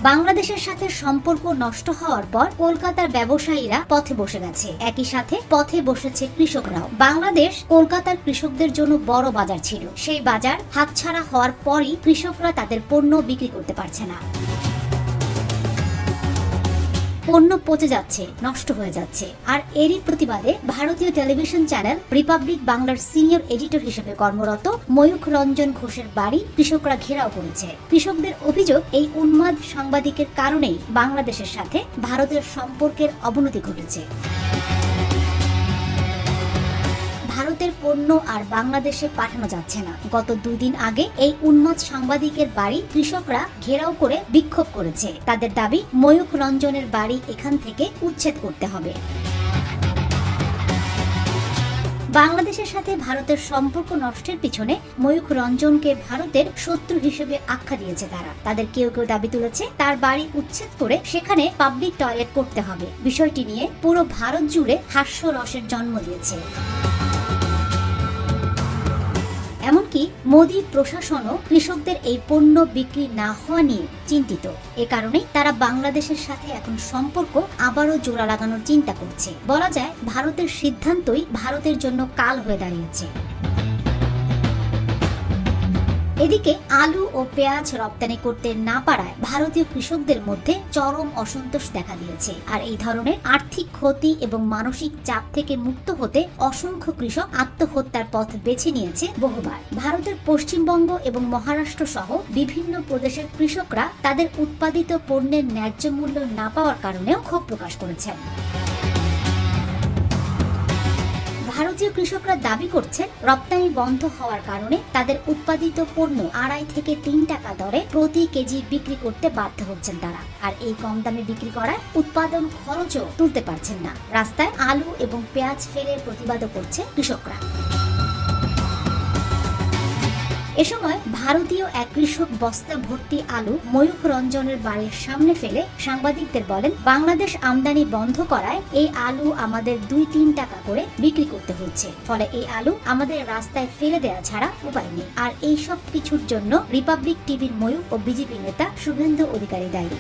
বাংলাদেশের সাথে সম্পর্ক নষ্ট হওয়ার পর কলকাতার ব্যবসায়ীরা পথে বসে গেছে, একই সাথে পথে বসেছে কৃষকরাও। বাংলাদেশ কলকাতার কৃষকদের জন্য বড় বাজার ছিল। সেই বাজার হাতছাড়া হওয়ার পরই কৃষকরা তাদের পণ্য বিক্রি করতে পারছে না। পণ্য পচে যাচ্ছে, নষ্ট হয়ে যাচ্ছে। আর এরই প্রতিবাদে ভারতীয় টেলিভিশন চ্যানেল রিপাবলিক বাংলার সিনিয়র এডিটর হিসেবে কর্মরত ময়ূখ রঞ্জন ঘোষের বাড়ি কৃষকরা ঘেরাও করেছে। কৃষকদের অভিযোগ, এই উন্মাদ সাংবাদিকের কারণেই বাংলাদেশের সাথে ভারতের সম্পর্কের অবনতি ঘটেছে। ভারতের পণ্য আর বাংলাদেশে পাঠানো যাচ্ছে না। গত 2 দিন আগে এই উন্মাদ সাংবাদিকের বাড়ি কৃষকরা ঘেরাও করে বিক্ষোভ করেছে। তাদের দাবি, ময়ূখ রঞ্জনের বাড়ি এখান থেকে উচ্ছেদ করতে হবে। বাংলাদেশের সাথে ভারতের সম্পর্ক নষ্টের পিছনে ময়ূখ রঞ্জনকে ভারতের শত্রু হিসেবে আখ্যা দিয়েছে তারা। তাদের কেউ কেউ দাবি তুলেছে তার বাড়ি উচ্ছেদ করে সেখানে পাবলিক টয়লেট করতে হবে। বিষয়টি নিয়ে পুরো ভারত জুড়ে হাস্যরসের জন্ম দিয়েছে। এমনকি মোদী প্রশাসনও কৃষকদের এই পণ্য বিক্রি না হওয়া নিয়ে চিন্তিত। এ কারণেই তারা বাংলাদেশের সাথে এখন সম্পর্ক আবারও জোড়া লাগানোর চিন্তা করছে। বলা যায়, ভারতের সিদ্ধান্তই ভারতের জন্য কাল হয়ে দাঁড়িয়েছে। এদিকে আলু ও পেঁয়াজ রপ্তানি করতে না পারায় ভারতীয় কৃষকদের মধ্যে চরম অসন্তোষ দেখা দিয়েছে। আর এই ধরনের আর্থিক ক্ষতি এবং মানসিক চাপ থেকে মুক্ত হতে অসংখ্য কৃষক আত্মহত্যার পথ বেছে নিয়েছে বহুবার। ভারতের পশ্চিমবঙ্গ এবং মহারাষ্ট্র সহ বিভিন্ন প্রদেশের কৃষকরা তাদের উৎপাদিত পণ্যের ন্যায্য মূল্য না পাওয়ার কারণেও ক্ষোভ প্রকাশ করেছেন। ভারতীয় কৃষকরা দাবি করছেন, রপ্তানি বন্ধ হওয়ার কারণে তাদের উৎপাদিত পণ্য 2.5 থেকে 3 টাকা দরে প্রতি কেজি বিক্রি করতে বাধ্য হচ্ছেন তারা। আর এই কম দামে বিক্রি করায় উৎপাদন খরচও তুলতে পারছেন না। রাস্তায় আলু এবং পেঁয়াজ ফেলে প্রতিবাদও করছে কৃষকরা। এ সময় ভারতীয় এক কৃষক বস্তা ভর্তি আলু ময়ূখ রঞ্জনের বাড়ির সামনে ফেলে সাংবাদিকদের বলেন, বাংলাদেশ আমদানি বন্ধ করায় এই আলু আমাদের 2-3 টাকা করে বিক্রি করতে হচ্ছে। ফলে এই আলু আমাদের রাস্তায় ফেলে দেওয়া ছাড়া উপায় নেই। আর এই সব কিছুর জন্য রিপাবলিক টিভির ময়ূখ ও বিজেপি নেতা শুভেন্দু অধিকারী দায়ী।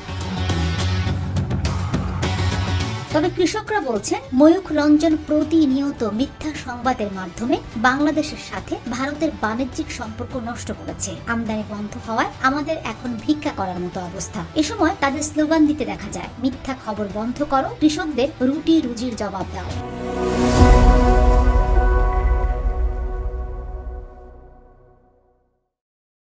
তবে কৃষকরা বলছেন, ময়ূখ রঞ্জন প্রতিনিয়ত মিথ্যা সংবাদের মাধ্যমে বাংলাদেশের সাথে ভারতের বাণিজ্যিক সম্পর্ক নষ্ট করেছে। আমদানি বন্ধ হওয়ায় আমাদের এখন ভিক্ষা করার মতো অবস্থা। এ সময় তাদের স্লোগান দিতে দেখা যায়, মিথ্যা খবর বন্ধ করো, কৃষকদের রুটি রুজির জবাব দাও।